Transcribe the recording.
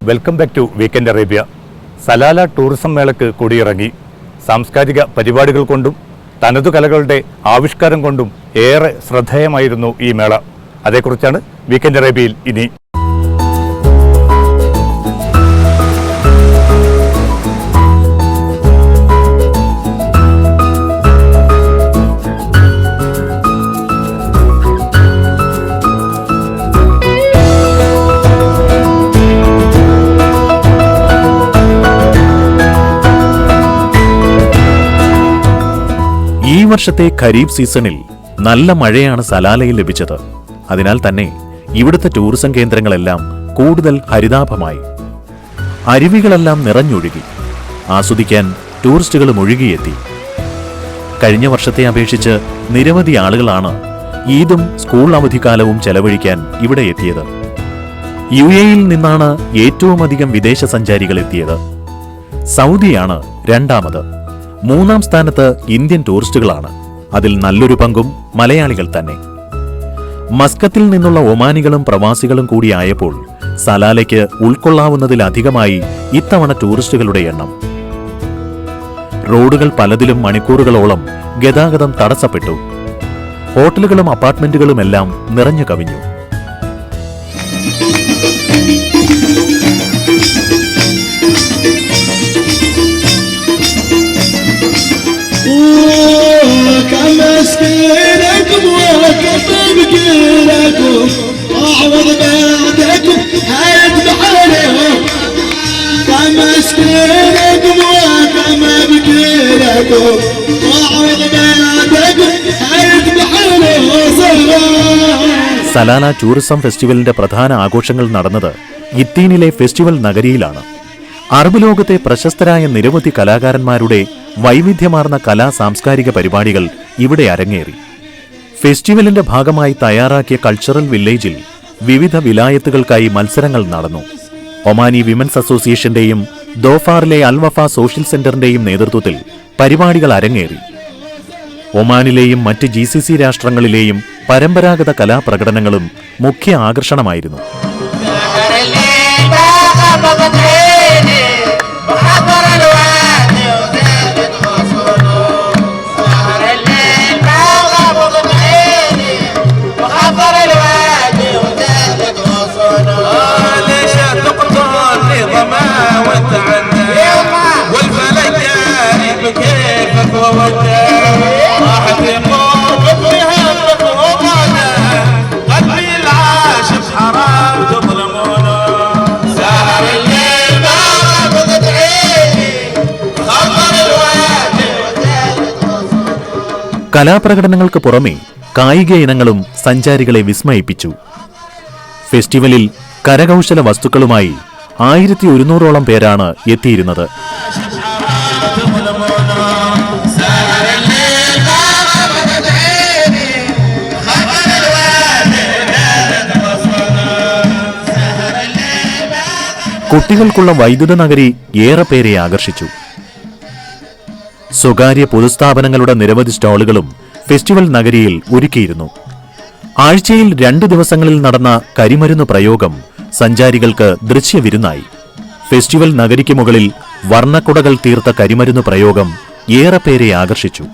Welcome back to weekend Arabia. Salalah tourism മേളയ്ക്ക് കൊടിയിറങ്ങി. സാംസ്കാരിക പരിപാടികൾ കൊണ്ടും തനതു കലകളുടെ ആവിഷ്കാരം കൊണ്ടും ഏറെ ശ്രദ്ധേയമായിരുന്നു ഈ മേള. അതേക്കുറിച്ചാണ് വീക്കെൻഡ് അറേബ്യയിൽ ഇനി. ഈ വർഷത്തെ ഖരീഫ് സീസണിൽ നല്ല മഴയാണ് സലാലയിൽ ലഭിച്ചത്. അതിനാൽ തന്നെ ഇവിടുത്തെ ടൂറിസം കേന്ദ്രങ്ങളെല്ലാം കൂടുതൽ ഹരിതാഭമായി. അരുവികളെല്ലാം നിറഞ്ഞൊഴുകി. ആസ്വദിക്കാൻ ടൂറിസ്റ്റുകളും ഒഴുകിയെത്തി. കഴിഞ്ഞ വർഷത്തെ അപേക്ഷിച്ച് നിരവധി ആളുകളാണ് ഈദും സ്കൂൾ അവധിക്കാലവും ചെലവഴിക്കാൻ ഇവിടെ എത്തിയത്. UAEയിൽ നിന്നാണ് ഏറ്റവുമധികം വിദേശ സഞ്ചാരികൾ എത്തിയത്. സൗദിയാണ് രണ്ടാമത്. മൂന്നാം സ്ഥാനത്ത് ഇന്ത്യൻ ടൂറിസ്റ്റുകളാണ്. അതിൽ നല്ലൊരു പങ്കും മലയാളികൾ തന്നെ. മസ്കത്തിൽ നിന്നുള്ള ഒമാനികളും പ്രവാസികളും കൂടിയായപ്പോൾ സലാലയ്ക്ക് ഉൾക്കൊള്ളാവുന്നതിലധികമായി ഇത്തവണ ടൂറിസ്റ്റുകളുടെ എണ്ണം. റോഡുകൾ പലതിലും മണിക്കൂറുകളോളം ഗതാഗതം തടസ്സപ്പെട്ടു. ഹോട്ടലുകളും അപ്പാർട്ട്മെന്റുകളുമെല്ലാം നിറഞ്ഞു കവിഞ്ഞു. സലാല ടൂറിസം ഫെസ്റ്റിവലിന്റെ പ്രധാന ആഘോഷങ്ങൾ നടന്നത് ഇത്തീനിലെ ഫെസ്റ്റിവൽ നഗരിയിലാണ്. അറബ് ലോകത്തെ പ്രശസ്തരായ നിരവധി കലാകാരന്മാരുടെ വൈവിധ്യമാർന്ന കലാ സാംസ്കാരിക പരിപാടികൾ ഇവിടെ അരങ്ങേറി. ഫെസ്റ്റിവലിന്റെ ഭാഗമായി തയ്യാറാക്കിയ കൾച്ചറൽ വില്ലേജിൽ വിവിധ വിലായത്തുകൾക്കായി മത്സരങ്ങൾ നടന്നു. ഒമാനി വിമൻസ് അസോസിയേഷന്റെയും ദോഫാറിലെ അൽവഫ സോഷ്യൽ സെന്ററിന്റെയും നേതൃത്വത്തിൽ പരിപാടികൾ അരങ്ങേറി. ഒമാനിലെയും മറ്റ് GCC രാഷ്ട്രങ്ങളിലെയും പരമ്പരാഗത കലാപ്രകടനങ്ങളും മുഖ്യ ആകർഷണമായിരുന്നു. കലാപ്രകടനങ്ങൾക്ക് പുറമെ കായിക ഇനങ്ങളും സഞ്ചാരികളെ വിസ്മയിപ്പിച്ചു. ഫെസ്റ്റിവലിൽ കരകൗശല വസ്തുക്കളുമായി 1100ഓളം പേരാണ് എത്തിയിരുന്നത്. കുട്ടികൾക്കുള്ള വൈദ്യുത നഗരി ഏറെ പേരെ ആകർഷിച്ചു. സ്വകാര്യ പൊതുസ്ഥാപനങ്ങളുടെ നിരവധി സ്റ്റാളുകളും ഫെസ്റ്റിവൽ നഗരിയിൽ ഒരുക്കിയിരുന്നു. ആഴ്ചയിൽ 2 ദിവസങ്ങളിൽ നടന്ന കരിമരുന്ന് പ്രയോഗം സഞ്ചാരികൾക്ക് ദൃശ്യവിരുന്നായി. ഫെസ്റ്റിവൽ നഗരിക്ക് മുകളിൽ വർണ്ണക്കുടകൾ തീർത്ത കരിമരുന്ന് പ്രയോഗം ഏറെ പേരെ ആകർഷിച്ചു.